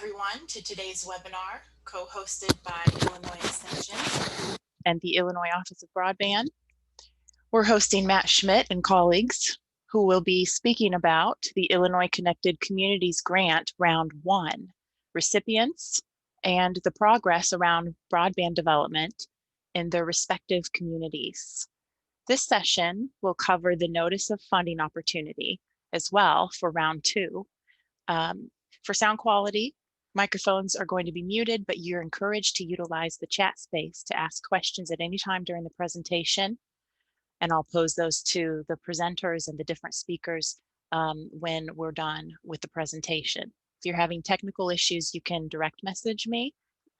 everyone to today's webinar, co-hosted by Illinois Extension and the Illinois Office of Broadband. We're hosting Matt Schmidt and colleagues who will be speaking about the Illinois Connected Communities Grant Round 1 recipients and the progress around broadband development in their respective communities. This session will cover the notice of funding opportunity as well for Round 2. For sound quality, microphones are going to be muted, but you're encouraged to utilize the chat space to ask questions at any time during the presentation. And I'll pose those to the presenters and the different speakers when we're done with the presentation. If you're having technical issues, you can direct message me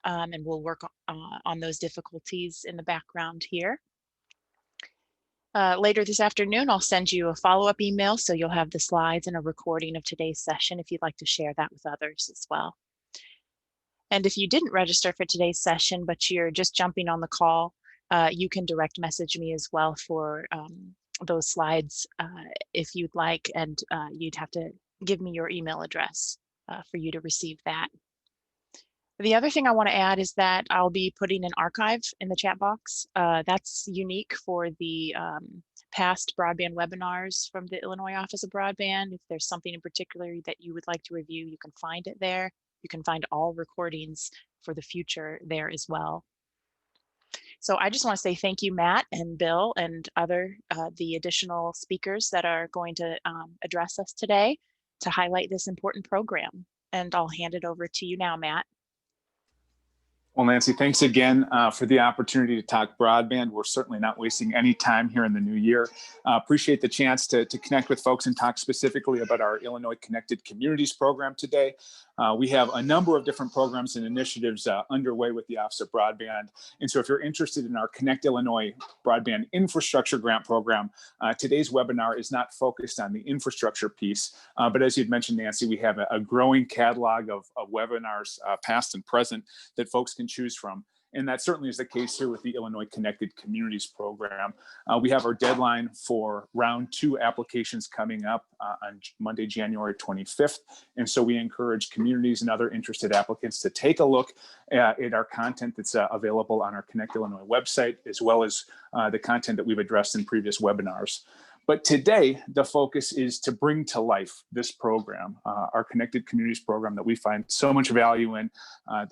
and we'll work on those difficulties in the background here. Later this afternoon, I'll send you a follow-up email so you'll have the slides and a recording of today's session if you'd like to share that with others as well. And if you didn't register for today's session, but you're just jumping on the call, you can direct message me as well for those slides if you'd like, and you'd have to give me your email address for you to receive that. The other thing I want to add is that I'll be putting an archive in the chat box. That's unique for the past broadband webinars from the Illinois Office of Broadband. If there's something in particular that you would like to review, you can find it there. You can find all recordings for the future there as well. So I just want to say thank you, Matt and Bill and the additional speakers that are going to address us today to highlight this important program. And I'll hand it over to you now, Matt. Well, Nancy, thanks again for the opportunity to talk broadband. We're certainly not wasting any time here in the new year. Appreciate the chance to connect with folks and talk specifically about our Illinois Connected Communities program today. We have a number of different programs and initiatives underway with the Office of Broadband. And so if you're interested in our Connect Illinois Broadband Infrastructure Grant Program, today's webinar is not focused on the infrastructure piece. But as you'd mentioned, Nancy, we have a growing catalog of webinars, past and present, that folks can choose from. And that certainly is the case here with the Illinois Connected Communities program. We have our deadline for Round 2 applications coming up on Monday, January 25th. And so we encourage communities and other interested applicants to take a look at our content that's available on our Connect Illinois website, as well as the content that we've addressed in previous webinars. But today, the focus is to bring to life this program, our Connected Communities program that we find so much value in.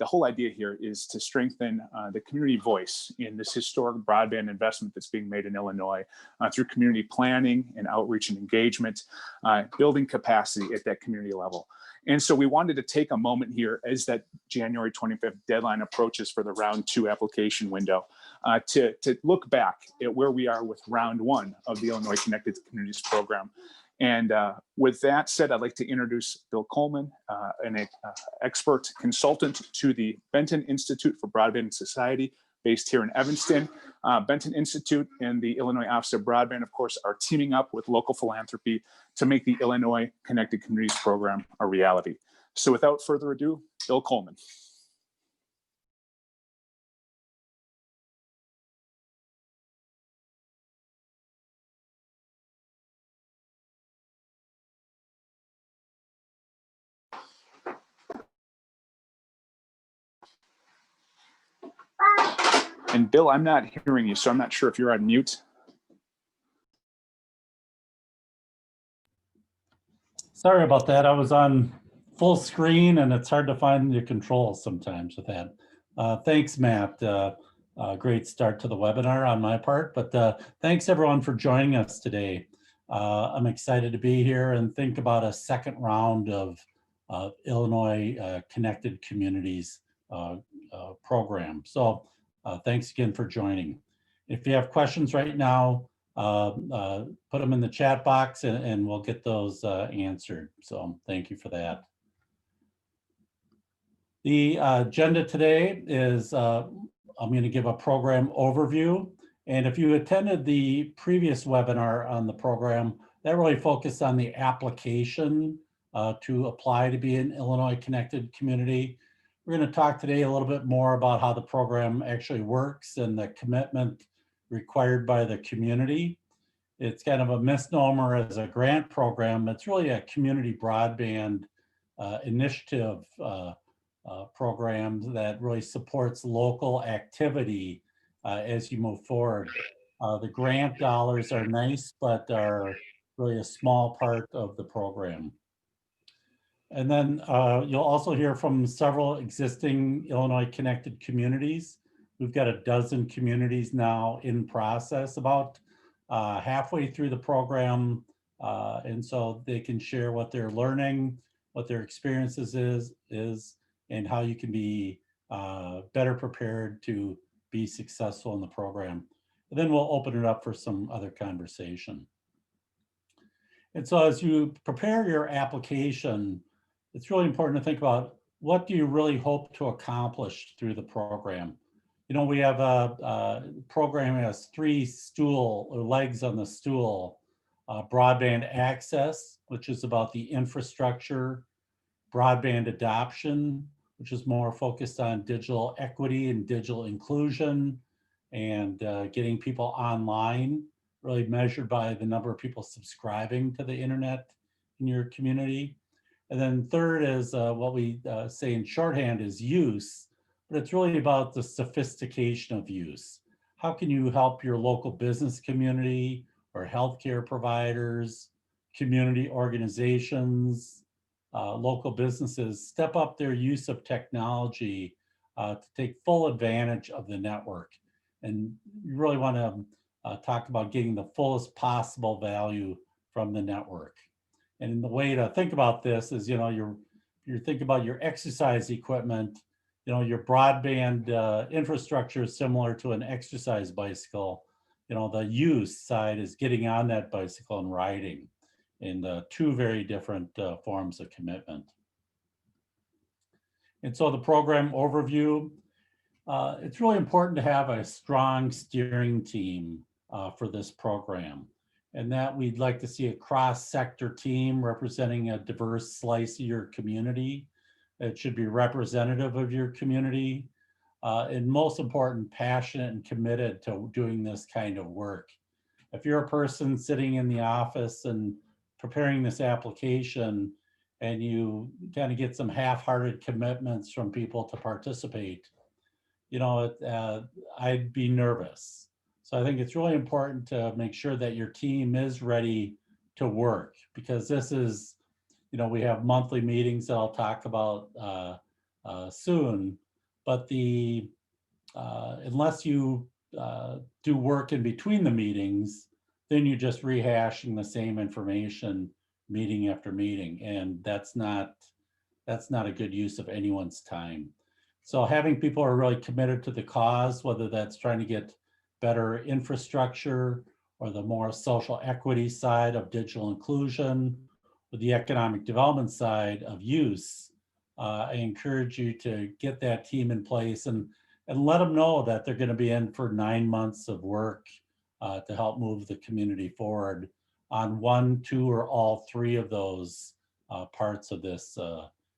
The whole idea here is to strengthen the community voice in this historic broadband investment that's being made in Illinois through community planning and outreach and engagement, building capacity at that community level. And so we wanted to take a moment here as that January 25th deadline approaches for the Round 2 application window to look back at where we are with Round 1 of the Illinois Connected Communities program. And with that said, I'd like to introduce Bill Coleman, an expert consultant to the Benton Institute for Broadband and Society, based here in Evanston. Benton Institute and the Illinois Office of Broadband, of course, are teaming up with local philanthropy to make the Illinois Connected Communities program a reality. So without further ado, Bill Coleman. And Bill, I'm not hearing you, so I'm not sure if you're on mute. Sorry about that. I was on full screen and it's hard to find the controls sometimes with that. Thanks, Matt. Great start to the webinar on my part, but thanks everyone for joining us today. I'm excited to be here and think about a second round of Illinois Connected Communities program. So thanks again for joining. If you have questions right now, put them in the chat box and we'll get those answered. So thank you for that. The agenda today is I'm going to give a program overview. And if you attended the previous webinar on the program, that really focused on the application to apply to be an Illinois Connected Community. We're going to talk today a little bit more about how the program actually works and the commitment required by the community. It's kind of a misnomer as a grant program. It's really a community broadband initiative program that really supports local activity as you move forward. The grant dollars are nice, but are really a small part of the program. And then you'll also hear from several existing Illinois connected communities. We've got a dozen communities now in process, about halfway through the program. And so they can share what they're learning, what their experiences is and how you can be better prepared to be successful in the program. And then we'll open it up for some other conversation. And so as you prepare your application, it's really important to think about what do you really hope to accomplish through the program. You know, we have a program that has three legs on the stool. Broadband access, which is about the infrastructure, broadband adoption, which is more focused on digital equity and digital inclusion and getting people online, really measured by the number of people subscribing to the internet in your community. And then third is what we say in shorthand is use, but it's really about the sophistication of use. How can you help your local business community or healthcare providers, community organizations, local businesses step up their use of technology to take full advantage of the network? And you really want to talk about getting the fullest possible value from the network. And the way to think about this is, you know, you think about your exercise equipment, you know, your broadband infrastructure is similar to an exercise bicycle. You know, the use side is getting on that bicycle and riding, in two very different forms of commitment. And so the program overview, it's really important to have a strong steering team for this program. And that we'd like to see a cross-sector team representing a diverse slice of your community. It should be representative of your community. And most important, passionate and committed to doing this kind of work. If you're a person sitting in the office and preparing this application and you kind of get some half-hearted commitments from people to participate, you know, I'd be nervous. So I think it's really important to make sure that your team is ready to work, because this is, you know, we have monthly meetings that I'll talk about soon, but unless you do work in between the meetings, then you're just rehashing the same information meeting after meeting, and that's not a good use of anyone's time. So having people who are really committed to the cause, whether that's trying to get better infrastructure or the more social equity side of digital inclusion, or the economic development side of use, I encourage you to get that team in place and let them know that they're going to be in for 9 months of work to help move the community forward on one, two, or all three of those parts of this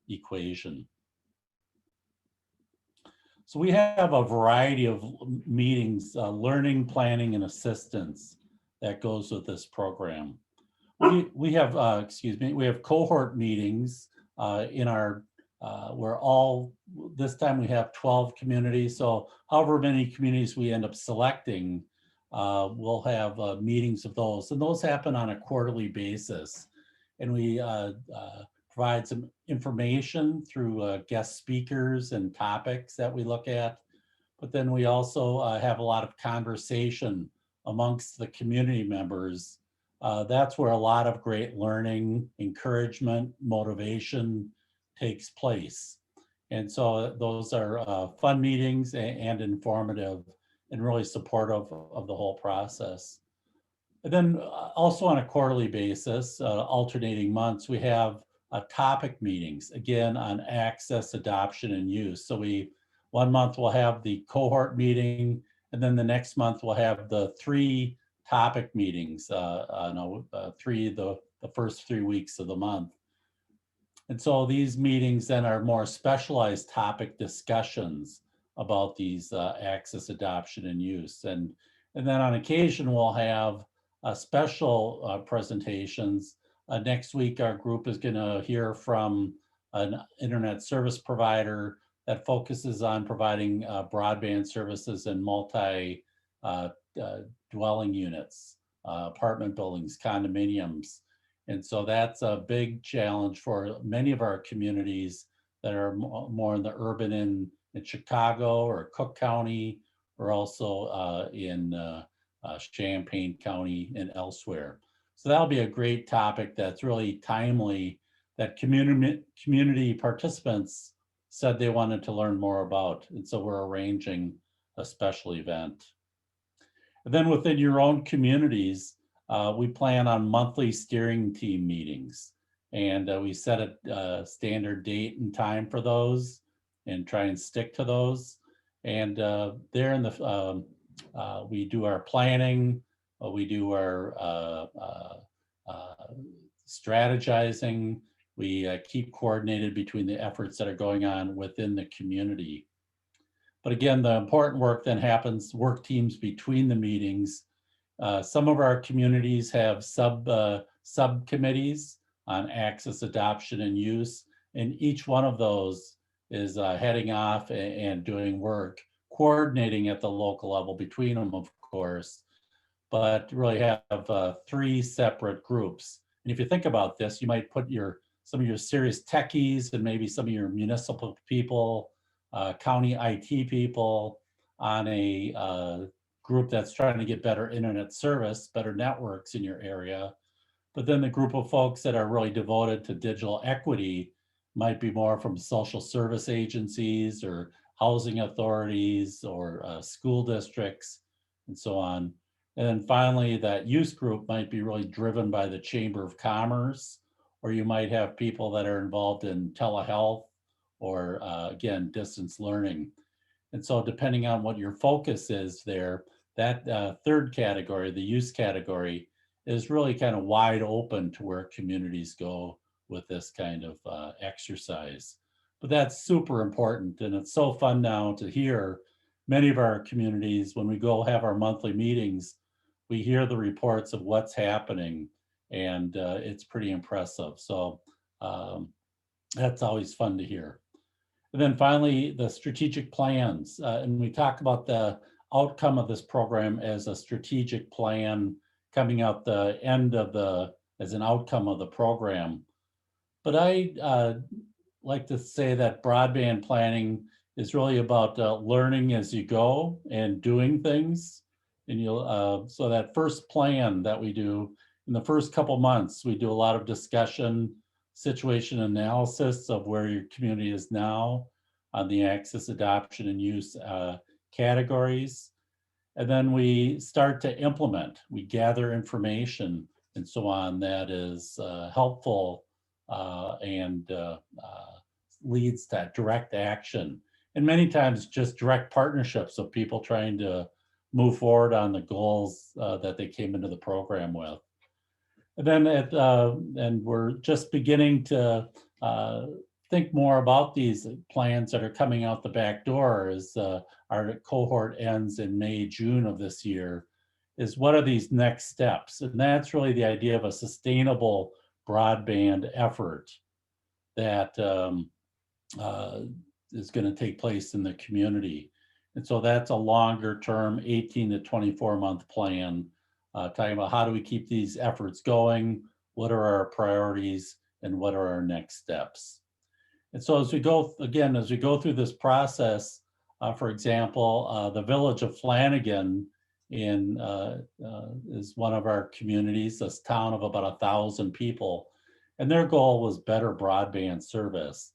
equation. So we have a variety of meetings, learning, planning, and assistance that goes with this program. We have, we have cohort meetings in our, this time we have 12 communities. So however many communities we end up selecting, we'll have meetings of those. And those happen on a quarterly basis. And we provide some information through guest speakers and topics that we look at. But then we also have a lot of conversation amongst the community members. That's where a lot of great learning, encouragement, motivation takes place. And so those are fun meetings and informative and really supportive of the whole process. And then also on a quarterly basis, alternating months, we have topic meetings, again, on access, adoption, and use. So one month we'll have the cohort meeting, and then the next month we'll have the 3 topic meetings, the first 3 weeks of the month. And so these meetings then are more specialized topic discussions about these access, adoption, and use. And then on occasion we'll have special presentations. Next week, our group is going to hear from an internet service provider that focuses on providing broadband services in multi dwelling units, apartment buildings, condominiums. And so that's a big challenge for many of our communities that are more in the urban in Chicago or Cook County, or also in Champaign County and elsewhere. So that'll be a great topic that's really timely, that community participants said they wanted to learn more about. And so we're arranging a special event. And then within your own communities, we plan on monthly steering team meetings. And we set a standard date and time for those and try and stick to those. And there in the, we do our planning, we do our strategizing, we keep coordinated between the efforts that are going on within the community. But again, the important work then happens, work teams between the meetings. Some of our communities have subcommittees on access, adoption, and use. And each one of those is heading off and doing work, coordinating at the local level between them, of course, but really have 3 separate groups. And if you think about this, you might put some of your serious techies and maybe some of your municipal people, county IT people on a group that's trying to get better internet service, better networks in your area. But then the group of folks that are really devoted to digital equity might be more from social service agencies or housing authorities or school districts and so on. And then finally, that use group might be really driven by the Chamber of Commerce, or you might have people that are involved in telehealth or again, distance learning. And so depending on what your focus is there, that third category, the use category, is really kind of wide open to where communities go with this kind of exercise. But that's super important. And it's so fun now to hear many of our communities, when we go have our monthly meetings, we hear the reports of what's happening, and it's pretty impressive. So that's always fun to hear. And then finally, the strategic plans. And we talk about the outcome of this program as a strategic plan coming out the end of as an outcome of the program. But I like to say that broadband planning is really about learning as you go and doing things. And you'll, so that first plan that we do in the first couple months, we do a lot of discussion, situation analysis of where your community is now on the access, adoption, and use categories. And then we start to implement. We gather information and so on that is helpful and leads to direct action. And many times just direct partnerships of people trying to move forward on the goals that they came into the program with. And then and we're just beginning to think more about these plans that are coming out the back door as our cohort ends in May, June of this year, is what are these next steps? And that's really the idea of a sustainable broadband effort that is going to take place in the community. And so that's a longer term, 18 to 24 month plan, talking about how do we keep these efforts going, what are our priorities, and what are our next steps. And so as we go, again, as we go through this process, for example, the village of Flanagan is one of our communities, this town of about 1,000 people, and their goal was better broadband service.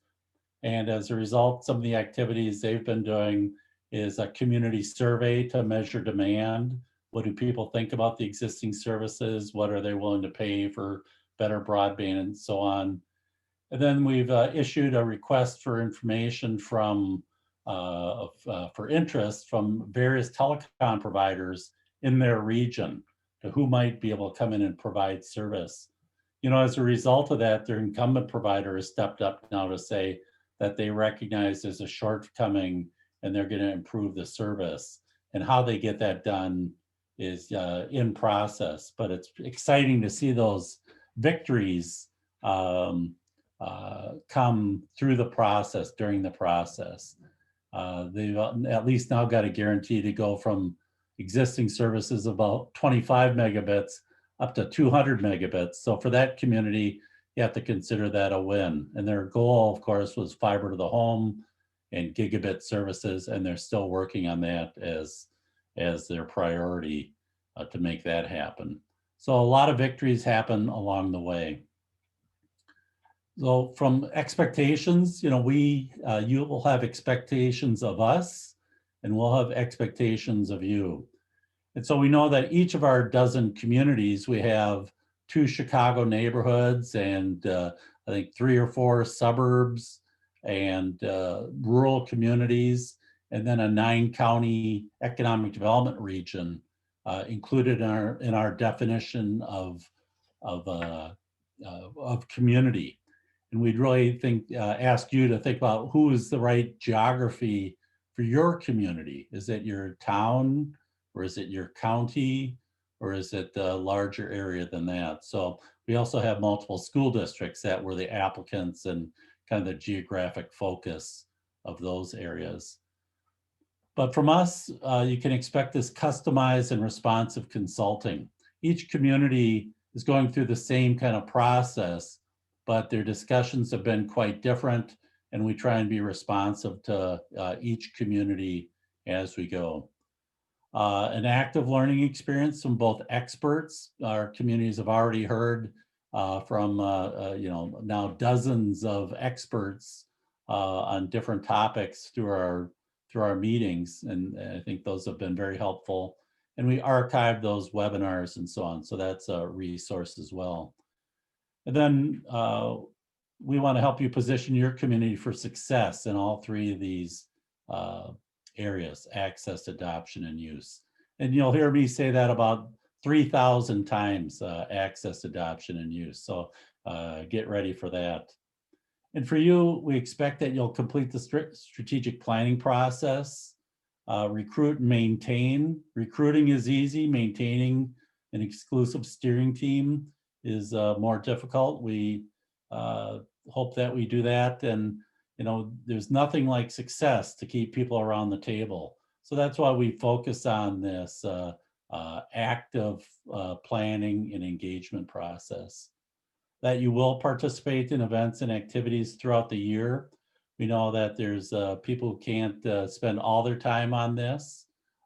And as a result, some of the activities they've been doing is a community survey to measure demand. What do people think about the existing services? What are they willing to pay for better broadband and so on? And then we've issued a request for information from for interest from various telecom providers in their region to who might be able to come in and provide service. You know, as a result of that, their incumbent provider has stepped up now to say that they recognize there's a shortcoming and they're going to improve the service. And how they get that done is in process, but it's exciting to see those victories come through the process, during the process. They've at least now got a guarantee to go from existing services about 25 megabits up to 200 megabits. So for that community, you have to consider that a win. And their goal, of course, was fiber to the home and gigabit services, and they're still working on that as their priority to make that happen. So a lot of victories happen along the way. So from expectations, you know, you will have expectations of us, and we'll have expectations of you. And so we know that each of our dozen communities, we have 2 Chicago neighborhoods and I think 3 or 4 suburbs and rural communities, and then a 9-county economic development region included in our definition of community. And we'd really ask you to think about who is the right geography for your community. Is it your town, or is it your county, or is it a larger area than that? So we also have multiple school districts that were the applicants and kind of the geographic focus of those areas. But from us, you can expect this customized and responsive consulting. Each community is going through the same kind of process, but their discussions have been quite different, and we try and be responsive to each community as we go. An active learning experience from both experts. Our communities have already heard from you know, now dozens of experts on different topics through our meetings, and I think those have been very helpful. And we archive those webinars and so on, so that's a resource as well. And then we want to help you position your community for success in all 3 of these areas: access, adoption, and use. And you'll hear me say that about 3,000 times, access, adoption, and use. So get ready for that. And for you, we expect that you'll complete the strategic planning process, recruit and maintain. Recruiting is easy, maintaining an exclusive steering team is more difficult. We hope that we do that. And you know, there's nothing like success to keep people around the table. So that's why we focus on this active planning and engagement process. That you will participate in events and activities throughout the year. We know that there's people who can't spend all their time on this,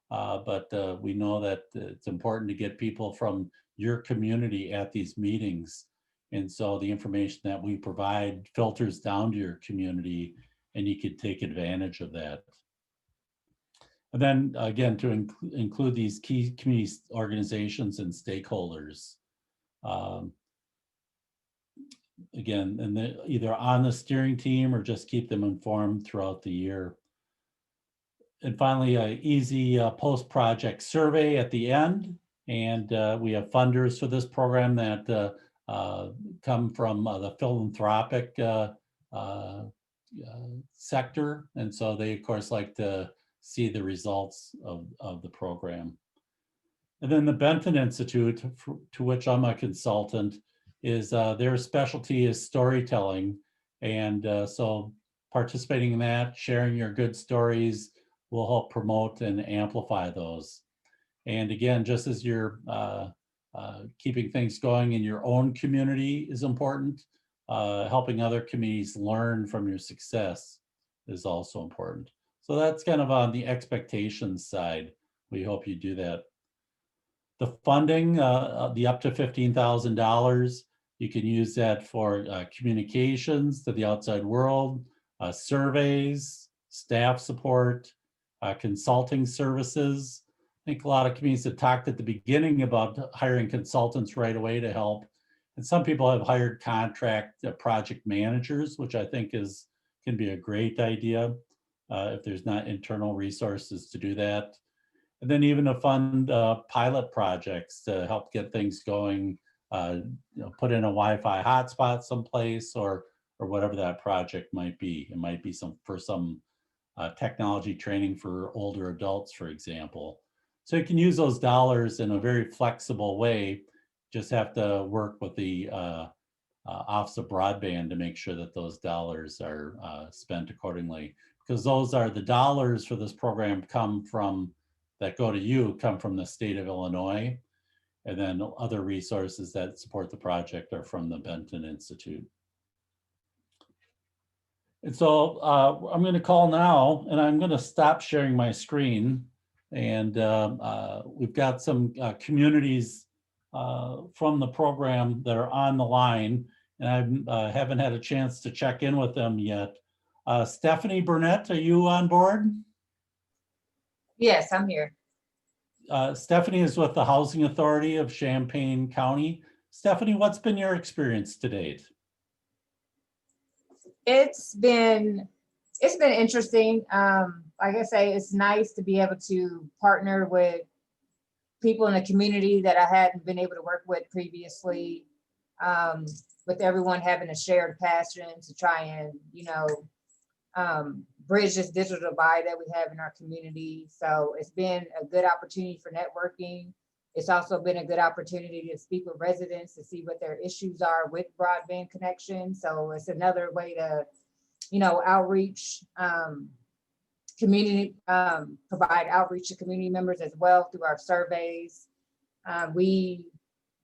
but we know that it's important to get people from your community at these meetings. And so the information that we provide filters down to your community, and you can take advantage of that. And then again, to include these key community organizations and stakeholders. Again, and either on the steering team or just keep them informed throughout the year. And finally, an easy post-project survey at the end. And we have funders for this program that come from the philanthropic sector. And so they, of course, like to see the results of the program. And then the Benford Institute, to which I'm a consultant, is their specialty is storytelling. And so participating in that, sharing your good stories will help promote and amplify those. And again, just as you're keeping things going in your own community is important, helping other communities learn from your success is also important. So that's kind of on the expectations side. We hope you do that. The funding, the up to $15,000, you can use that for communications to the outside world, surveys, staff support, consulting services. I think a lot of communities have talked at the beginning about hiring consultants right away to help. And some people have hired contract project managers, which I think can be a great idea if there's not internal resources to do that. And then even to fund pilot projects to help get things going, put in a Wi-Fi hotspot someplace or whatever that project might be. It might be some technology training for older adults, for example. So you can use those dollars in a very flexible way. Just have to work with the Office of Broadband to make sure that those dollars are spent accordingly, because those are the dollars for this program that go to you come from the state of Illinois, and then other resources that support the project are from the Benton Institute. And so I'm going to call now, and I'm going to stop sharing my screen. And we've got some communities from the program that are on the line, and I haven't had a chance to check in with them yet. Stephanie Burnett, are you on board? Yes, I'm here. Stephanie is with the Housing Authority of Champaign County. Stephanie, what's been your experience to date? It's been interesting. Like I say, it's nice to be able to partner with people in the community that I hadn't been able to work with previously, with everyone having a shared passion to try and, bridge this digital divide that we have in our community. So it's been a good opportunity for networking. It's also been a good opportunity to speak with residents to see what their issues are with broadband connection. So it's another way to, outreach, community, provide outreach to community members as well through our surveys. We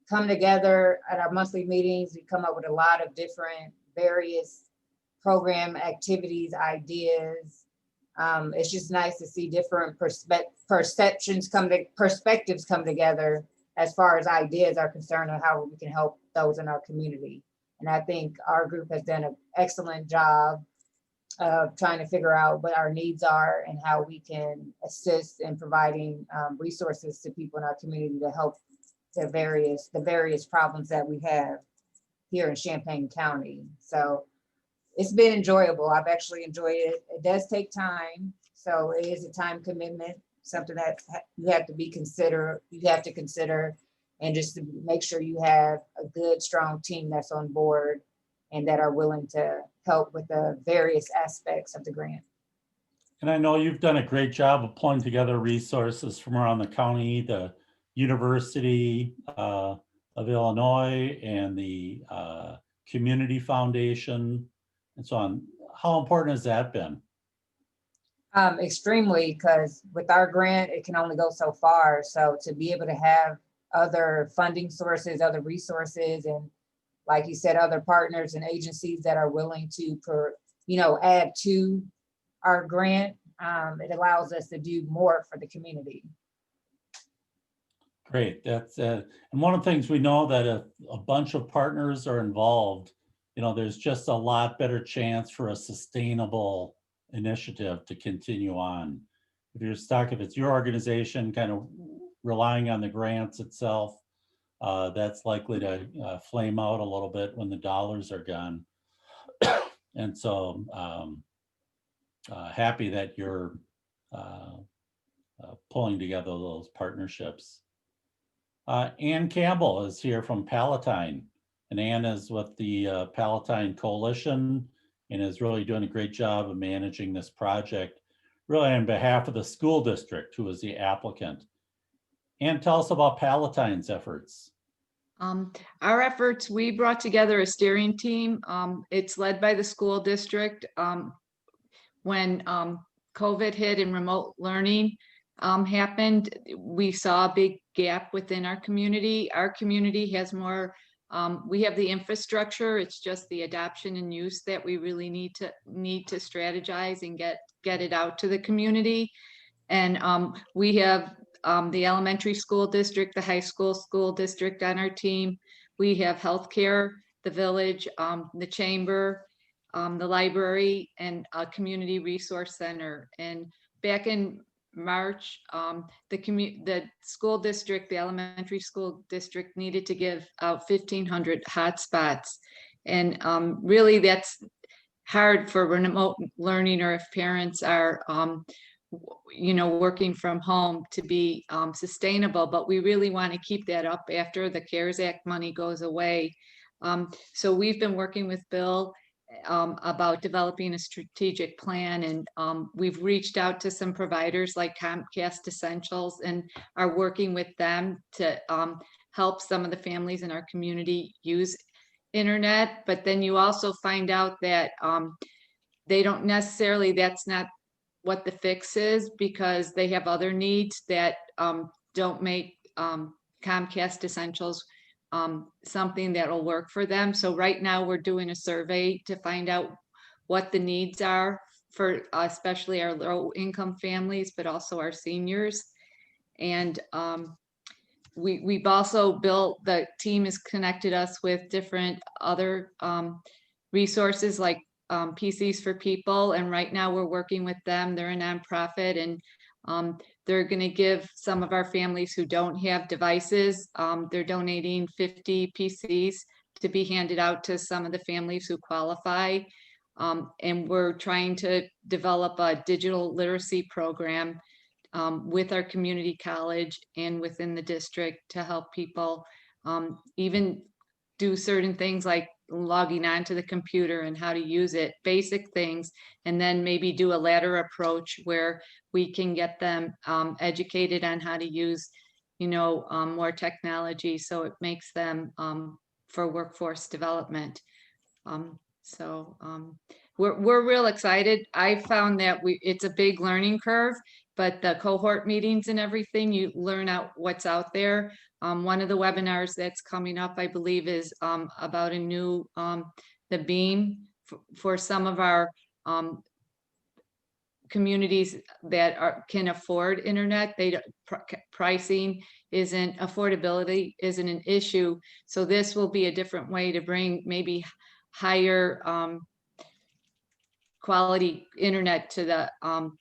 come together at our monthly meetings. We come up with a lot of different various program activities, ideas. It's just nice to see different perspectives come together as far as ideas are concerned on how we can help those in our community. And I think our group has done an excellent job of trying to figure out what our needs are and how we can assist in providing resources to people in our community to help the various problems that we have here in Champaign County. So it's been enjoyable. I've actually enjoyed it. It does take time. So it is a time commitment, something that you have to consider, and just to make sure you have a good, strong team that's on board and that are willing to help with the various aspects of the grant. And I know you've done a great job of pulling together resources from around the county, the University of Illinois, and the Community Foundation, and so on. How important has that been? Extremely, because with our grant, it can only go so far. So to be able to have other funding sources, other resources, and like you said, other partners and agencies that are willing to, add to our grant, it allows us to do more for the community. Great. That's and one of the things we know that if a bunch of partners are involved, there's just a lot better chance for a sustainable initiative to continue on. If you're stuck, if it's your organization kind of relying on the grants itself, that's likely to flame out a little bit when the dollars are gone. And so happy that you're pulling together those partnerships. Ann Campbell is here from Palatine, and Ann is with the Palatine Coalition and is really doing a great job of managing this project, really on behalf of the school district, who is the applicant. Ann, tell us about Palatine's efforts. Our efforts, we brought together a steering team. It's led by the school district. When COVID hit and remote learning happened, we saw a big gap within our community. Our community has more, we have the infrastructure. It's just the adoption and use that we really need to strategize and get it out to the community. And we have the elementary school district, the high school district on our team. We have healthcare, the village, the chamber, the library, and a community resource center. And back in March, the school district, the elementary school district, needed to give out 1,500 hotspots. And really that's hard for remote learning, or if parents are working from home, to be sustainable, but we really want to keep that up after the CARES Act money goes away. So we've been working with Bill about developing a strategic plan, and we've reached out to some providers like Comcast Essentials and are working with them to help some of the families in our community use internet, but then you also find out that they don't necessarily, that's not what the fix is, because they have other needs that don't make Comcast Essentials something that'll work for them. So right now we're doing a survey to find out what the needs are for especially our low income families, but also our seniors. And we've also built, the team has connected us with different other resources like PCs for People. And right now we're working with them. They're a nonprofit, and they're going to give some of our families who don't have devices, they're donating 50 PCs to be handed out to some of the families who qualify. And we're trying to develop a digital literacy program with our community college and within the district to help people even do certain things like logging onto the computer and how to use it, basic things, and then maybe do a ladder approach where we can get them educated on how to use, more technology, so it makes them for workforce development. We're real excited. I found that it's a big learning curve, but the cohort meetings and everything, you learn out what's out there. One of the webinars that's coming up, I believe, is about a new, the beam for some of our communities that can afford internet. Pricing isn't, affordability isn't an issue. So this will be a different way to bring maybe higher quality internet to the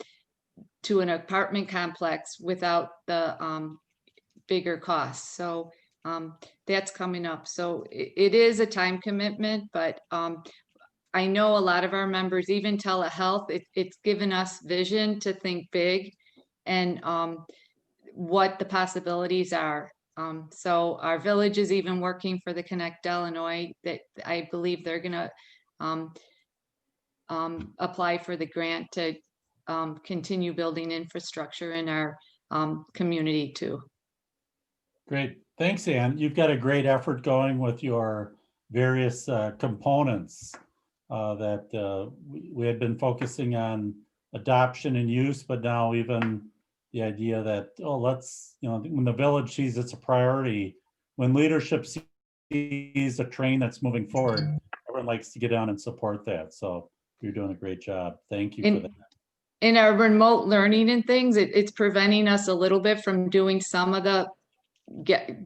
to an apartment complex without the bigger costs. So that's coming up. So it is a time commitment, but I know a lot of our members, even telehealth, it's given us vision to think big and what the possibilities are. So our village is even working for the Connect Illinois, that I believe they're gonna apply for the grant to continue building infrastructure in our community too. Great. Thanks, Ann. You've got a great effort going with your various components that we had been focusing on adoption and use, but now even the idea that, oh, let's, when the village sees it's a priority, when leadership sees a train that's moving forward, everyone likes to get down and support that. So you're doing a great job. Thank you for that. In our remote learning and things, it's preventing us a little bit from doing some of the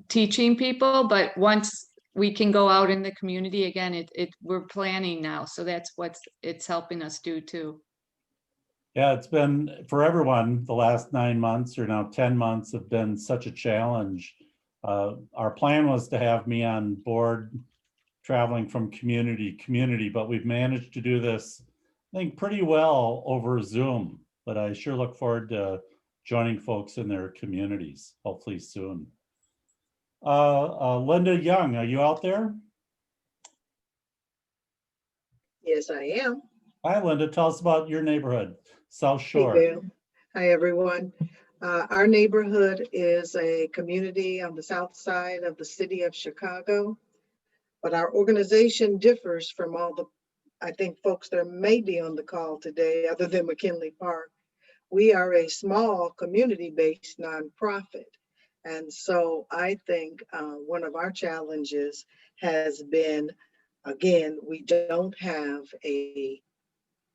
teaching people, but once we can go out in the community again, we're planning now. So that's it's helping us do too. Yeah, it's been, for everyone, the last 9 months or now 10 months have been such a challenge. Our plan was to have me on board traveling from community to community, but we've managed to do this, I think, pretty well over Zoom. But I sure look forward to joining folks in their communities, hopefully soon. Linda Young, are you out there? Yes, I am. Hi, Linda. Tell us about your neighborhood, South Shore. Hey, Bill. Hi, everyone. Our neighborhood is a community on the south side of the city of Chicago, but our organization differs from all the, I think, folks that may be on the call today, other than McKinney Park. We are a small community-based nonprofit. And so I think one of our challenges has been, again, we don't have a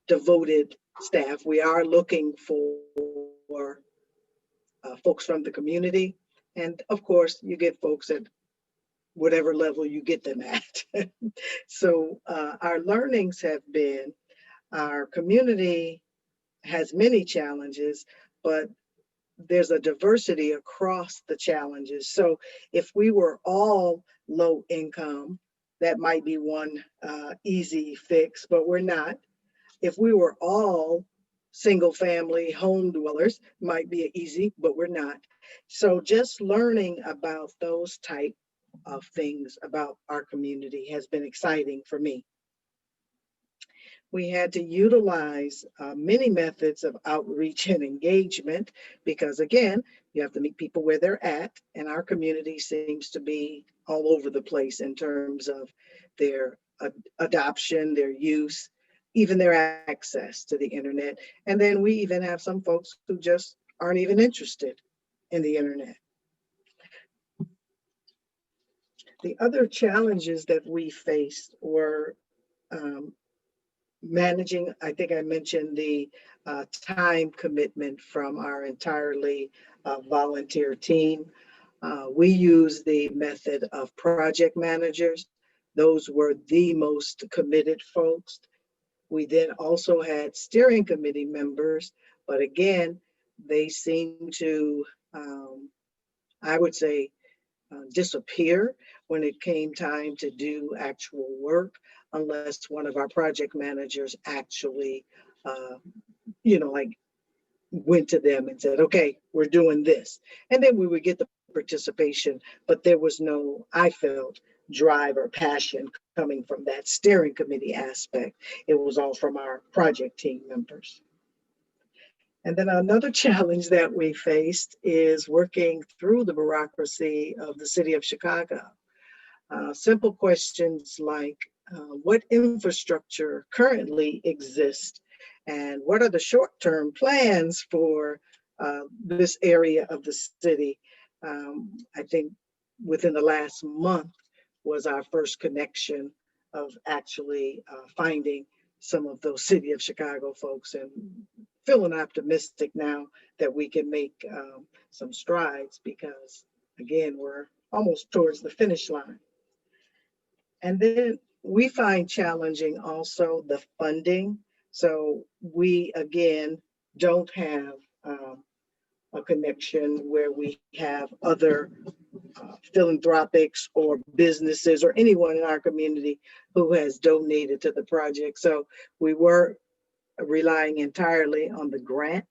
devoted staff. We are looking for folks from the community. And of course, you get folks at whatever level you get them at. So our learnings have been, our community has many challenges, but there's a diversity across the challenges. So if we were all low income, that might be one easy fix, but we're not. If we were all single family home dwellers, might be easy, but we're not. So just learning about those type of things about our community has been exciting for me. we had to utilize many methods of outreach and engagement because, again, you have to meet people where they're at, and our community seems to be all over the place in terms of their adoption, their use, even their access to the internet. And then we even have some folks who just aren't even interested in the internet. The other challenges that we faced were managing, I think I mentioned the time commitment from our entirely volunteer team. We use the method of project managers. Those were the most committed folks. We then also had steering committee members, but again, they seem to, I would say, disappear when it came time to do actual work, unless one of our project managers actually, like went to them and said, okay, we're doing this. And then we would get the participation, but there was no, I felt, drive or passion coming from that steering committee aspect. It was all from our project team members. And then another challenge that we faced is working through the bureaucracy of the city of Chicago. Simple questions like, what infrastructure currently exists and what are the short-term plans for this area of the city? I think within the last month was our first connection of actually finding some of those city of Chicago folks, and feeling optimistic now that we can make some strides because, again, we're almost towards the finish line. And then we find challenging also the funding. So we, again, don't have a connection where we have other philanthropics or businesses or anyone in our community who has donated to the project. So we were relying entirely on the grant,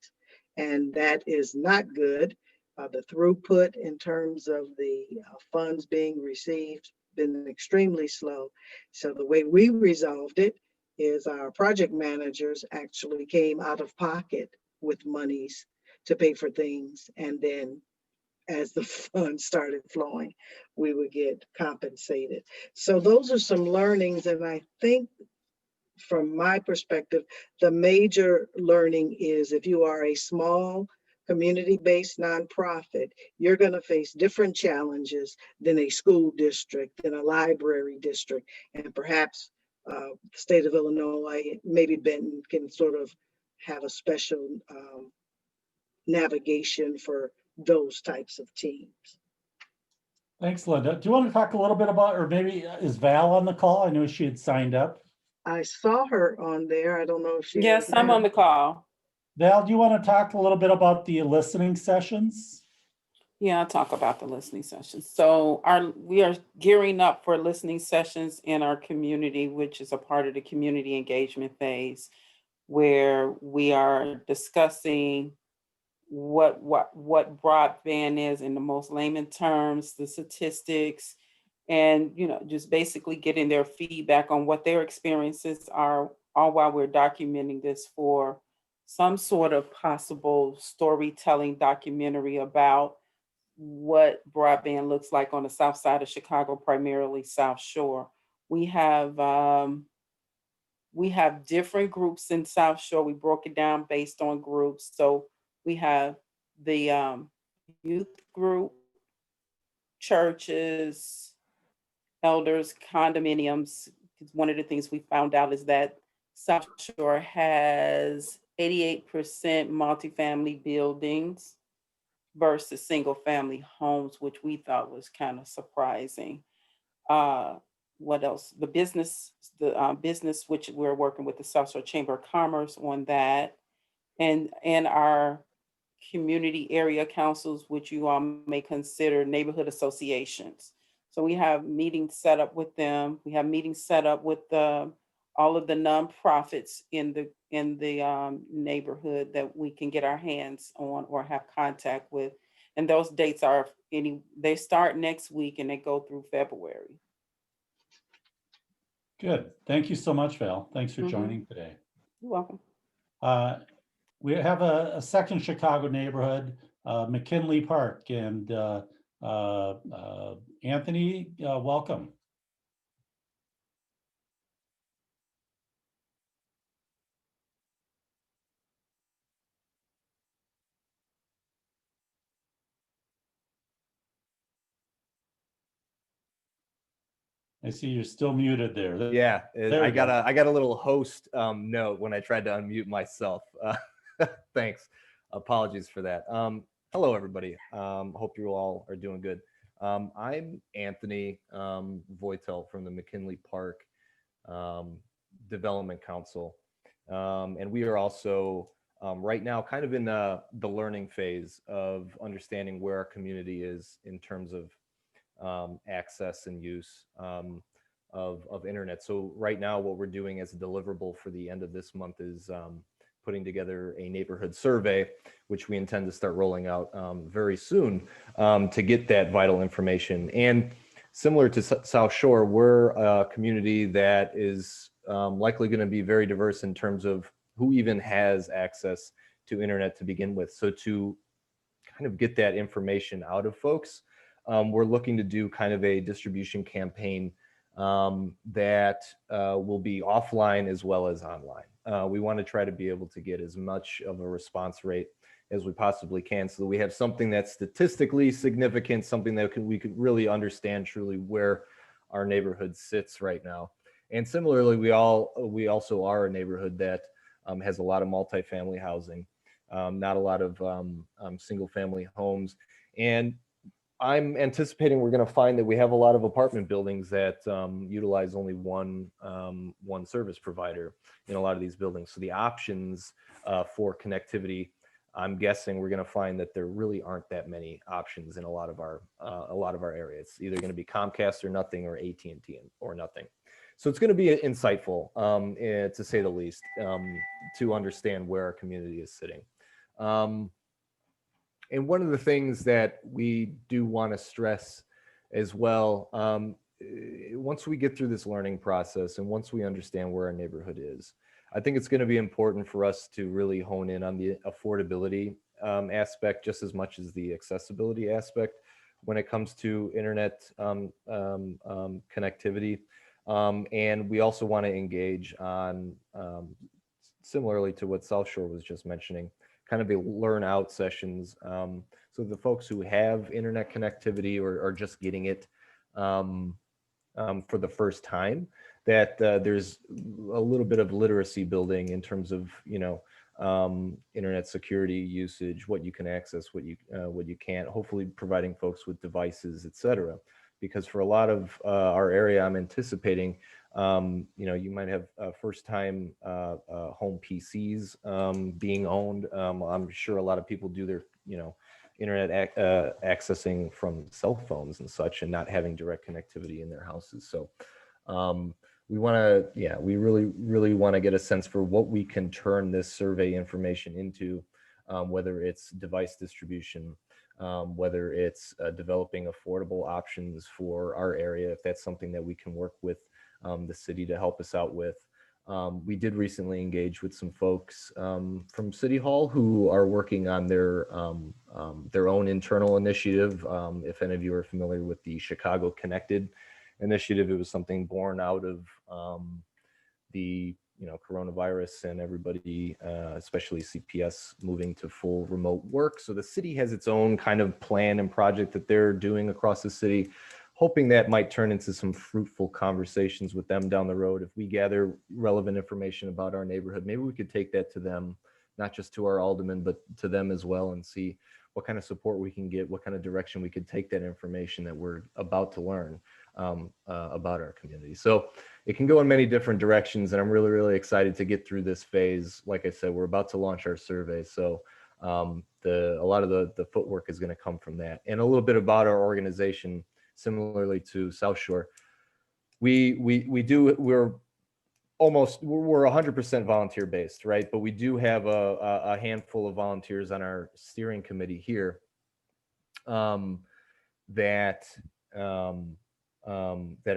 and that is not good. The throughput in terms of the funds being received been extremely slow. So the way we resolved it is our project managers actually came out of pocket with monies to pay for things, and then as the funds started flowing, we would get compensated. So those are some learnings, and I think from my perspective, the major learning is if you are a small community-based nonprofit, you're going to face different challenges than a school district, than a library district, and perhaps the state of Illinois, maybe Benton can sort of have a special navigation for those types of teams. Thanks, Linda. Do you want to talk a little bit about, or maybe is Val on the call? I know she had signed up. I saw her on there. I don't know if she. Yes, I'm on the call. Val, do you want to talk a little bit about the listening sessions? Yeah, I'll talk about the listening sessions. So we are gearing up for listening sessions in our community, which is a part of the community engagement phase, where we are discussing what broadband is in the most layman terms, the statistics, and just basically getting their feedback on what their experiences are, all while we're documenting this for some sort of possible storytelling documentary about what broadband looks like on the south side of Chicago, primarily South Shore. We have different groups in South Shore. We broke it down based on groups. So we have the youth group, churches, elders, condominiums. One of the things we found out is that South Shore has 88% multifamily buildings versus single family homes, which we thought was kind of surprising. What else? The business, which we're working with the South Shore Chamber of Commerce on that, and our community area councils, which you all may consider neighborhood associations. So we have meetings set up with them. We have meetings set up with all of the nonprofits in the neighborhood that we can get our hands on or have contact with. And those dates they start next week and they go through February. Good. Thank you so much, Val. Thanks for joining today. You're welcome. We have a section Chicago neighborhood, McKinley Park, and Anthony, welcome. I see you're still muted there. Yeah, There I we go. got a little host note when I tried to unmute myself. Thanks. Apologies for that. Hello, everybody. Hope you all are doing good. I'm Anthony Voitel from the McKinley Park Development Council. And we are also right now kind of in the learning phase of understanding where our community is in terms of access and use of internet. So right now what we're doing as a deliverable for the end of this month is putting together a neighborhood survey, which we intend to start rolling out very soon to get that vital information. And similar to South Shore, we're a community that is likely going to be very diverse in terms of who even has access to internet to begin with. So to kind of get that information out of folks, we're looking to do kind of a distribution campaign that will be offline as well as online. We want to try to be able to get as much of a response rate as we possibly can so that we have something that's statistically significant, something that we could really understand truly where our neighborhood sits right now. And similarly, we also are a neighborhood that has a lot of multifamily housing, not a lot of single family homes. And I'm anticipating we're going to find that we have a lot of apartment buildings that utilize only one service provider in a lot of these buildings. So the options for connectivity, I'm guessing we're going to find that there really aren't that many options in a lot of our areas. It's either going to be Comcast or nothing, or AT&T or nothing. So it's going to be insightful, to say the least, to understand where our community is sitting. And one of the things that we do want to stress as well, once we get through this learning process and once we understand where our neighborhood is, I think it's going to be important for us to really hone in on the affordability aspect just as much as the accessibility aspect when it comes to internet connectivity. And we also want to engage on, similarly to what South Shore was just mentioning, kind of the learn out sessions. So the folks who have internet connectivity or are just getting it for the first time, that there's a little bit of literacy building in terms of, internet security usage, what you can access, what you can't, hopefully providing folks with devices, et cetera. Because for a lot of our area, I'm anticipating, you might have first time home PCs being owned. I'm sure a lot of people do their, internet accessing from cell phones and such, and not having direct connectivity in their houses. So we want to, we really want to get a sense for what we can turn this survey information into, whether it's device distribution, whether it's developing affordable options for our area, if that's something that we can work with the city to help us out with. We did recently engage with some folks from City Hall who are working on their own internal initiative. If any of you are familiar with the Chicago Connected initiative, it was something born out of the coronavirus and everybody, especially CPS, moving to full remote work. So the city has its own kind of plan and project that they're doing across the city, hoping that might turn into some fruitful conversations with them down the road. If we gather relevant information about our neighborhood, maybe we could take that to them, not just to our aldermen, but to them as well, and see what kind of support we can get, what kind of direction we could take that information that we're about to learn about our community. So it can go in many different directions, and I'm really, really excited to get through this phase. Like I said, we're about to launch our survey. So a lot of the footwork is going to come from that. And a little bit about our organization, similarly to South Shore, we're 100% volunteer based, right? But we do have a handful of volunteers on our steering committee here that are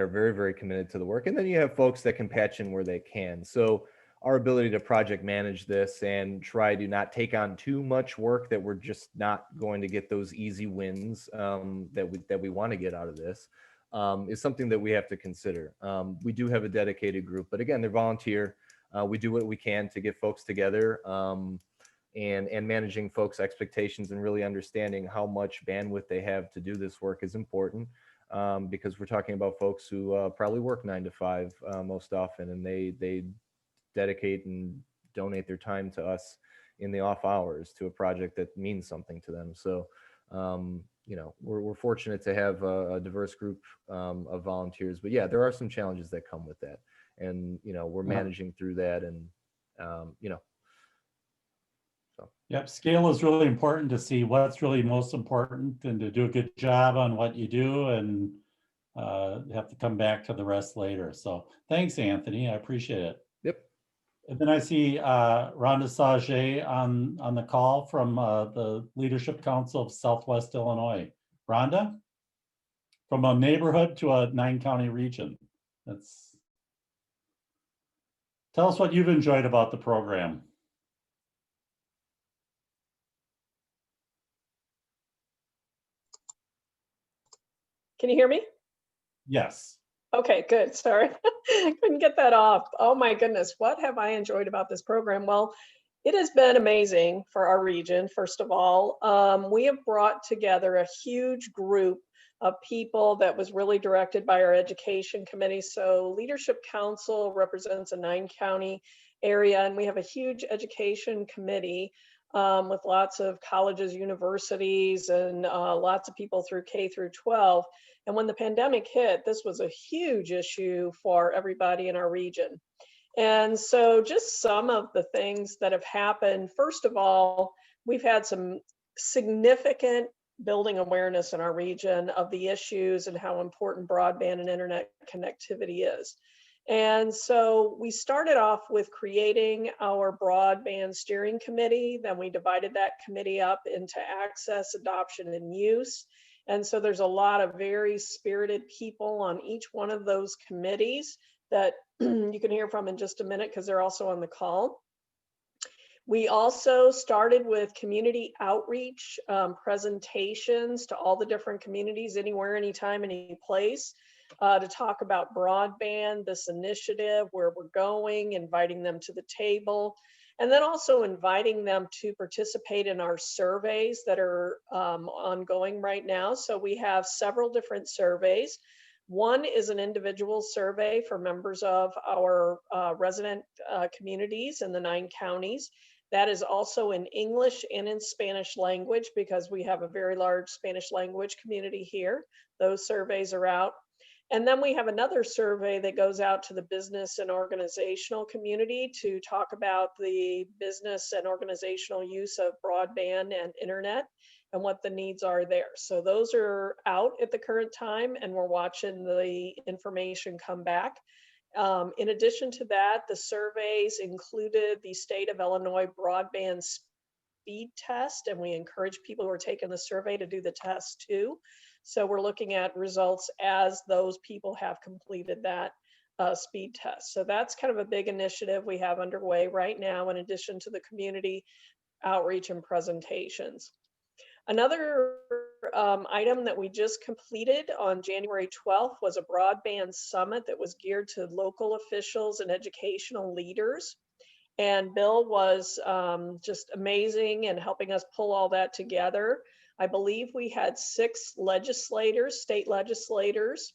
very, very committed to the work. And then you have folks that can patch in where they can. So our ability to project manage this and try to not take on too much work that we're just not going to get those easy wins that we want to get out of this is something that we have to consider. We do have a dedicated group, but again, they're volunteer. We do what we can to get folks together and managing folks' expectations and really understanding how much bandwidth they have to do this work is important. Because we're talking about folks who probably work 9 to 5 most often, and they dedicate and donate their time to us in the off hours to a project that means something to them. So, you know, we're fortunate to have a diverse group of volunteers, but yeah, there are some challenges that come with that, and you know, we're managing through that, and you know. So. Yep, scale is really important to see what's really most important and to do a good job on what you do, and have to come back to the rest later. So thanks, Anthony. I appreciate it. Yep. And then I see Rhonda Sage on the call from the Leadership Council of Southwest Illinois. Rhonda, from a neighborhood to a 9-county region. Tell us what you've enjoyed about the program. Can you hear me? Yes. Okay, good. Sorry, couldn't get that off. Oh my goodness, what have I enjoyed about this program? Well, it has been amazing for our region. First of all, we have brought together a huge group of people that was really directed by our education committee. So Leadership Council represents a 9-county area, and we have a huge education committee with lots of colleges, universities, and lots of people through K through 12. And when the pandemic hit, this was a huge issue for everybody in our region. And so just some of the things that have happened, first of all, we've had some significant building awareness in our region of the issues and how important broadband and internet connectivity is. And so we started off with creating our broadband steering committee. Then we divided that committee up into access, adoption, and use. And so there's a lot of very spirited people on each one of those committees that you can hear from in just a minute because they're also on the call. We also started with community outreach presentations to all the different communities, anywhere, anytime, any place, to talk about broadband, this initiative, where we're going, inviting them to the table, and then also inviting them to participate in our surveys that are ongoing right now. So we have several different surveys. One is an individual survey for members of our resident communities in the 9 counties. That is also in English and in Spanish language because we have a very large Spanish language community here. Those surveys are out. And then we have another survey that goes out to the business and organizational community to talk about the business and organizational use of broadband and internet and what the needs are there. So those are out at the current time, and we're watching the information come back. In addition to that, the surveys included the state of Illinois broadband speed test, and we encourage people who are taking the survey to do the test too. So we're looking at results as those people have completed that speed test. So that's kind of a big initiative we have underway right now, in addition to the community outreach and presentations. Another item that we just completed on January 12th was a broadband summit that was geared to local officials and educational leaders. And Bill was just amazing in helping us pull all that together. I believe we had 6 legislators, state legislators,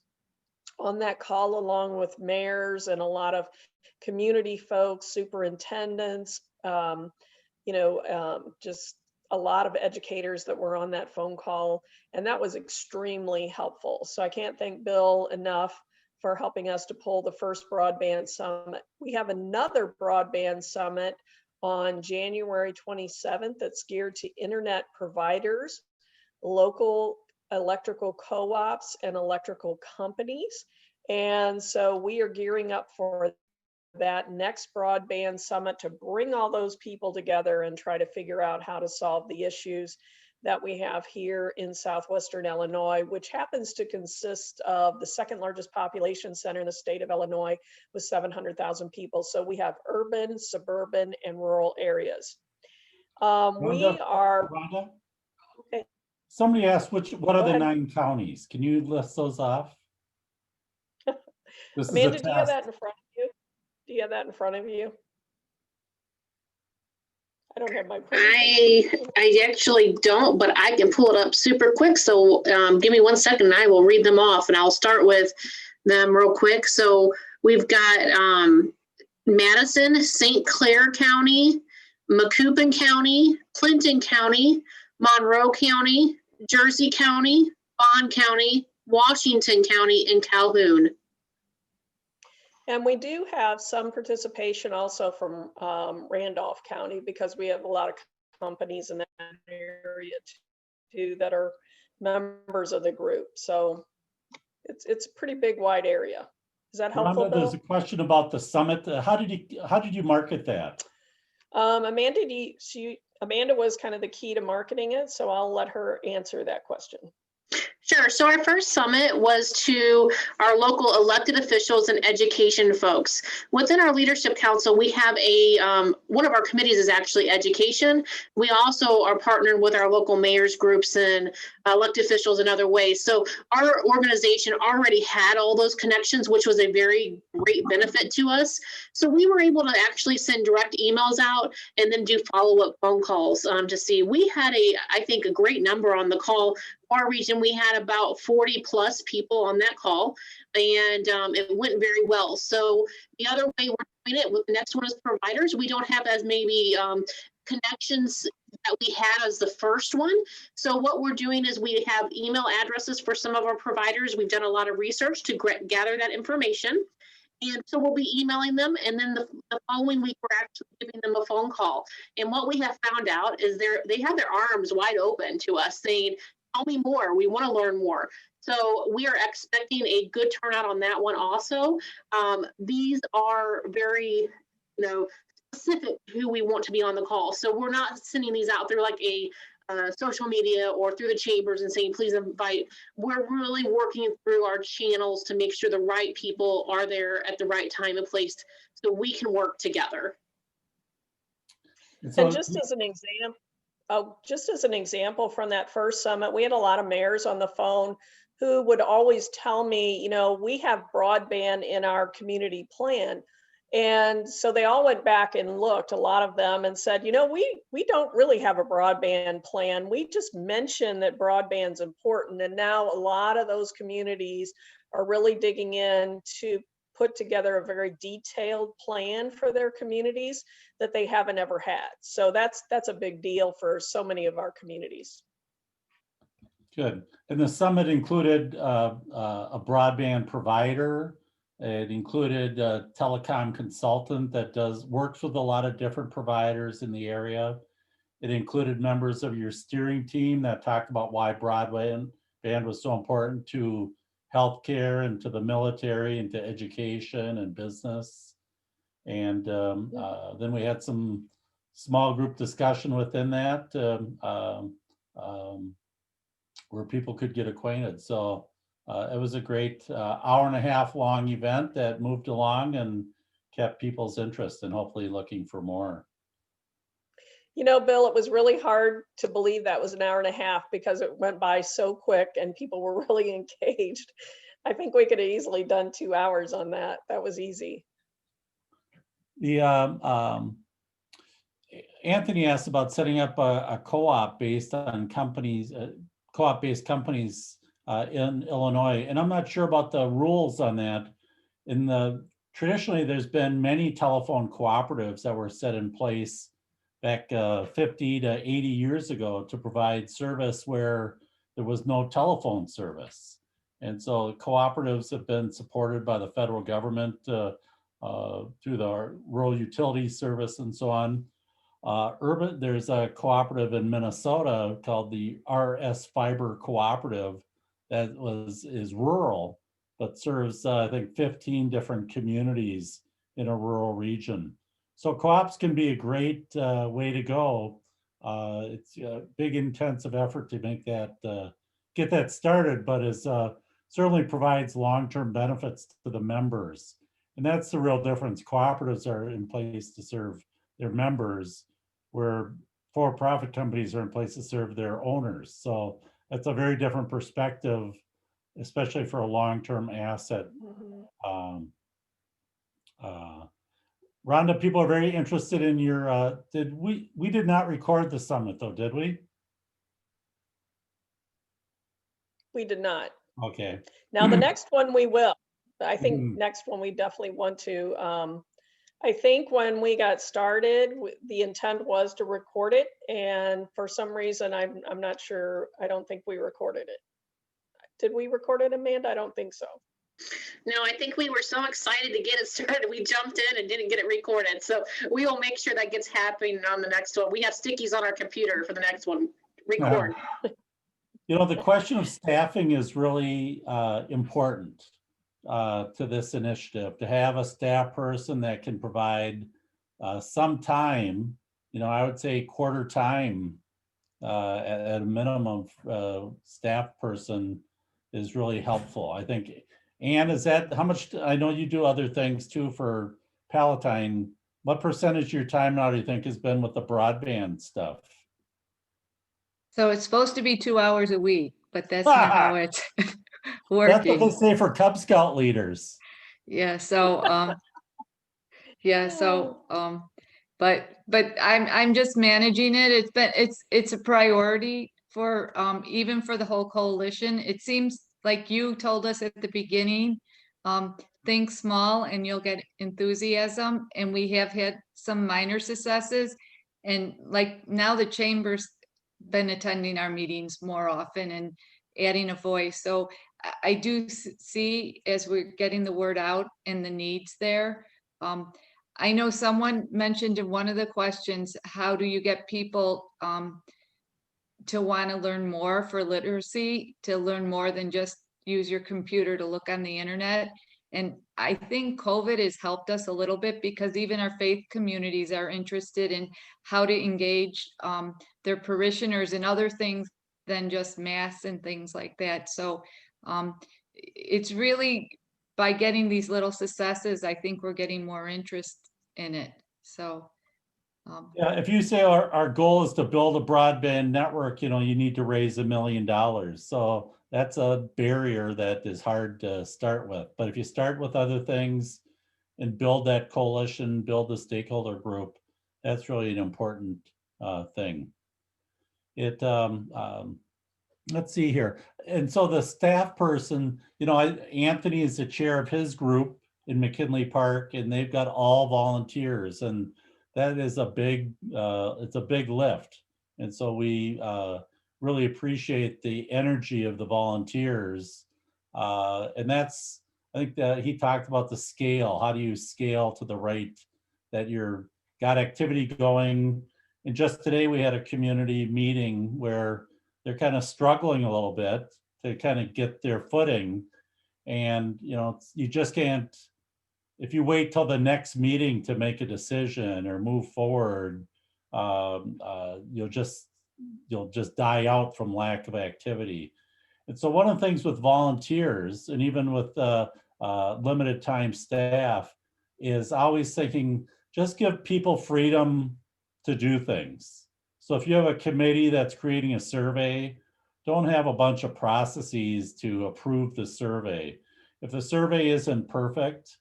on that call, along with mayors and a lot of community folks, superintendents, just a lot of educators that were on that phone call, and that was extremely helpful. So I can't thank Bill enough for helping us to pull the first broadband summit. We have another broadband summit on January 27th that's geared to internet providers, local electrical co-ops, and electrical companies. And so we are gearing up for that next broadband summit to bring all those people together and try to figure out how to solve the issues that we have here in southwestern Illinois, which happens to consist of the second largest population center in the state of Illinois with 700,000 people. So we have urban, suburban, and rural areas. We Rhonda, are, Rhonda? okay. Somebody asked what Go are the ahead. 9 counties? Can you list those off? This Amanda, is a do you have test. that in front of you? Do you have that in front of you? I don't have my. I actually don't, but I can pull it up super quick. So give me 1 second and I will read them off, and I'll start with them real quick. So we've got Madison, St. Clair County, Macoupin County, Clinton County, Monroe County, Jersey County, Bond County, Washington County, and Calhoun. And we do have some participation also from Randolph County, because we have a lot of companies in that area too that are members of the group. So it's a pretty big, wide area. Is that helpful, Rhonda, there's a Bill? question about the summit. How did you market that? Amanda, Amanda was kind of the key to marketing it, so I'll let her answer that question. Sure. So our first summit was to our local elected officials and education folks. Within our leadership council, we have one of our committees is actually education. We also are partnered with our local mayors groups and elected officials in other ways. So our organization already had all those connections, which was a very great benefit to us. So we were able to actually send direct emails out and then do follow-up phone calls to see. We had I think a great number on the call. Our region, we had about 40 plus people on that call, and it went very well. So the other way we're doing it, the next one is providers. We don't have as maybe connections that we had as the first one. So what we're doing is we have email addresses for some of our providers. We've done a lot of research to gather that information. And so we'll be emailing them, and then the following week, we're actually giving them a phone call. And what we have found out is they have their arms wide open to us saying, tell me more, we want to learn more. So we are expecting a good turnout on that one also. These are very, specific who we want to be on the call. So we're not sending these out through like a social media or through the chambers and saying, please invite. We're really working through our channels to make sure the right people are there at the right time and place so we can work together. And just as an example, from that first summit, we had a lot of mayors on the phone who would always tell me, we have broadband in our community plan. And so they all went back and looked, a lot of them, and said, we don't really have a broadband plan. We just mentioned that broadband's important. And now a lot of those communities are really digging in to put together a very detailed plan for their communities that they haven't ever had. So that's a big deal for so many of our communities. Good. And the summit included a broadband provider. It included a telecom consultant that works with a lot of different providers in the area. It included members of your steering team that talked about why broadband was so important to healthcare and to the military and to education and business. And then we had some small group discussion within that where people could get acquainted. So it was a great hour-and-a-half long event that moved along and kept people's interest and hopefully looking for more. Bill, it was really hard to believe that was an hour and a half because it went by so quick and people were really engaged. I think we could have easily done 2 hours on that. That was easy. The Anthony asked about setting up a co-op based on companies, co-op-based companies in Illinois, and I'm not sure about the rules on that. Traditionally, there's been many telephone cooperatives that were set in place back 50 to 80 years ago to provide service where there was no telephone service. And so cooperatives have been supported by the federal government through the rural utility service and so on. There's a cooperative in Minnesota called the RS Fiber Cooperative that is rural, but serves I think 15 different communities in a rural region. So co-ops can be a great way to go It's a big intensive effort to make that, get that started, but is certainly provides long-term benefits to the members. And that's the real difference. Cooperatives are in place to serve their members, where for-profit companies are in place to serve their owners. So that's a very different perspective, especially for a long-term asset. Rhonda, people are very interested in your, we did not record the summit though, did we? We did not. Okay. Now, the next one we will. I think Mhm. next one we definitely want to. I think when we got started, the intent was to record it, and for some reason, I'm not sure. I don't think we recorded it. Did we record it, Amanda? I don't think so. No, I think we were so excited to get it started, we jumped in and didn't get it recorded. So we will make sure that gets happening on the next one. We have stickies on our computer for the next one. Record. You know, the question of staffing is really important to this initiative. To have a staff person that can provide some time, you know, I would say quarter time at a minimum, staff person is really helpful. I think. Ann, is that how much? I know you do other things too for Palatine. What percentage of your time now do you think has been with the broadband stuff? So it's supposed to be 2 hours a week, but that's not how it's That's working. what they say for Cub Scout leaders. Yeah, so but I'm just managing it. It's a priority for even for the whole coalition. It seems like you told us at the beginning, think small and you'll get enthusiasm. And we have had some minor successes. And like now the chamber's been attending our meetings more often and adding a voice. So I do see as we're getting the word out and the needs there. I know someone mentioned in one of the questions, how do you get people to want to learn more for literacy, to learn more than just use your computer to look on the internet? And I think COVID has helped us a little bit because even our faith communities are interested in how to engage their parishioners in other things than just mass and things like that. So it's really by getting these little successes, I think we're getting more interest in it. So yeah, if you say our goal is to build a broadband network, you know, you need to raise $1 million. So that's a barrier that is hard to start with. But if you start with other things and build that coalition, build the stakeholder group, that's really an important thing. It let's see here. And so the staff person, you know, Anthony is the chair of his group in McKinney Park, and they've got all volunteers, and that is a big, it's a big lift. And so we really appreciate the energy of the volunteers. And that's, I think that he talked about the scale. How do you scale to the right that you're got activity going? And just today we had a community meeting where they're kind of struggling a little bit to kind of get their footing. And, you know, you just can't, if you wait till the next meeting to make a decision or move forward, you'll just die out from lack of activity. And so one of the things with volunteers and even with limited time staff is always thinking, just give people freedom to do things. So if you have a committee that's creating a survey, don't have a bunch of processes to approve the survey. If the survey isn't perfect,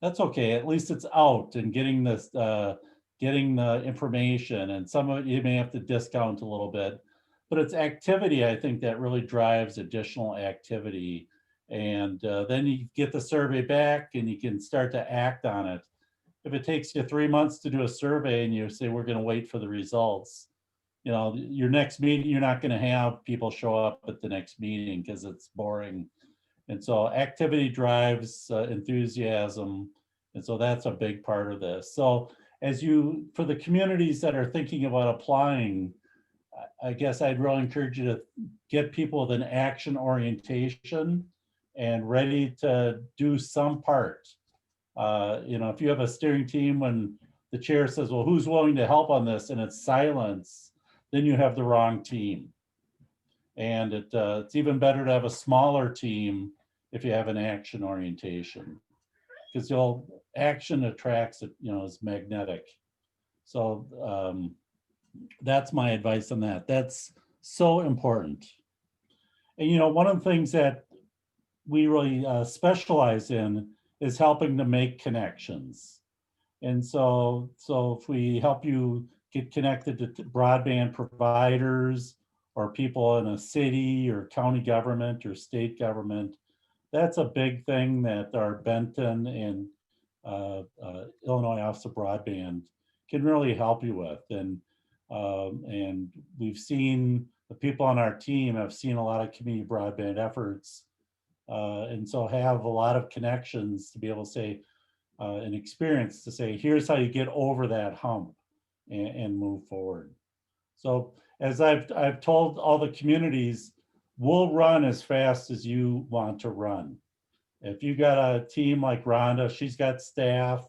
that's okay. At least it's out and getting this, getting the information, and some of it you may have to discount a little bit, but it's activity, I think, that really drives additional activity. And then you get the survey back and you can start to act on it. If it takes you 3 months to do a survey and you say, we're going to wait for the results, you know, your next meeting, you're not going to have people show up at the next meeting because it's boring. And so activity drives enthusiasm. And so that's a big part of this. So as you, for the communities that are thinking about applying, I guess I'd really encourage you to get people with an action orientation and ready to do some part. You know, if you have a steering team when the chair says, well, who's willing to help on this? And it's silence, then you have the wrong team. And it's even better to have a smaller team if you have an action orientation, because action attracts, is magnetic. So that's my advice on that. That's so important. And one of the things that we really specialize in is helping to make connections. And so if we help you get connected to broadband providers or people in a city or county government or state government, that's a big thing that our Benton and Illinois Office of Broadband can really help you with. And we've seen the people on our team have seen a lot of community broadband efforts, and so have a lot of connections to be able to say, an experience to say, here's how you get over that hump and move forward. So as I've told all the communities, we'll run as fast as you want to run. If you got a team like Rhonda, she's got staff,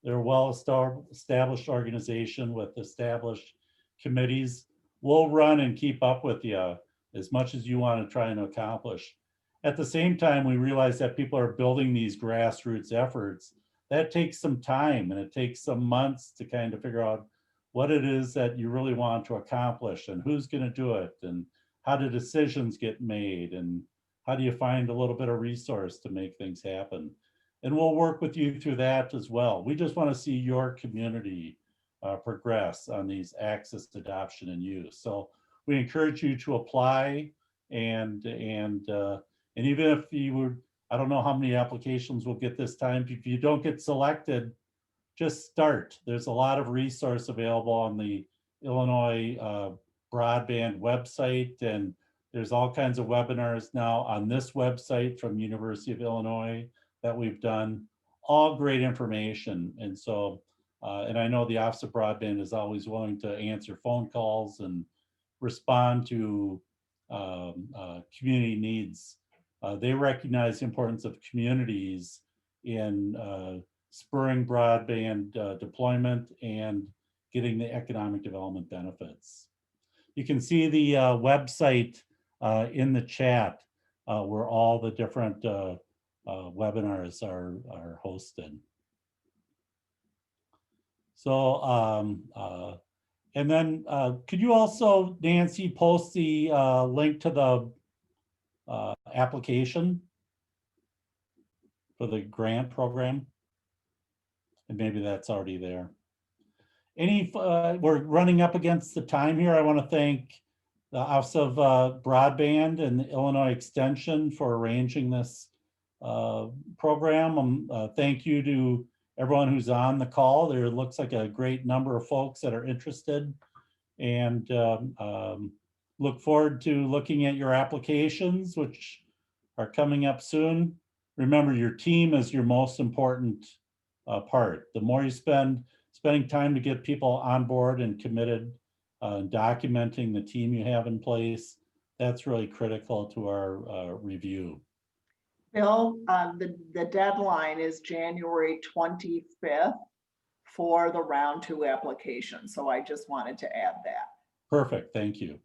they're a well-established organization with established committees. We'll run and keep up with you as much as you want to try and accomplish. At the same time, we realize that people are building these grassroots efforts. That takes some time, and it takes some months to kind of figure out what it is that you really want to accomplish and who's going to do it and how do decisions get made and how do you find a little bit of resource to make things happen. And we'll work with you through that as well. We just want to see your community progress on these access, adoption, and use. So we encourage you to apply, and even if you were, I don't know how many applications we'll get this time. If you don't get selected, just start. There's a lot of resource available on the Illinois broadband website, and there's all kinds of webinars now on this website from University of Illinois that we've done, all great information. And so, and I know the Office of Broadband is always willing to answer phone calls and respond to community needs. They recognize the importance of communities in spurring broadband deployment and getting the economic development benefits. You can see the website in the chat where all the different webinars are hosted. So, and then could you also, Nancy, post the link to the application for the grant program? And maybe that's already there. We're running up against the time here. I want to thank the Office of Broadband and the Illinois Extension for arranging this program. Thank you to everyone who's on the call. There looks like a great number of folks that are interested, and look forward to looking at your applications, which are coming up soon. Remember, your team is your most important part. The more you spending time to get people on board and committed, documenting the team you have in place, that's really critical to our review. Bill, the deadline is January 25th for the round 2 application. So I just wanted to add that. Perfect, thank you.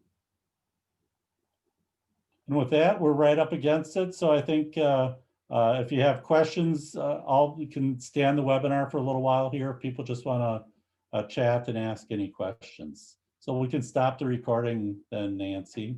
And with that, we're right up against it. So I think if you have questions, we can stay on the webinar for a little while here. If people just want to chat and ask any questions. So we can stop the recording then, Nancy.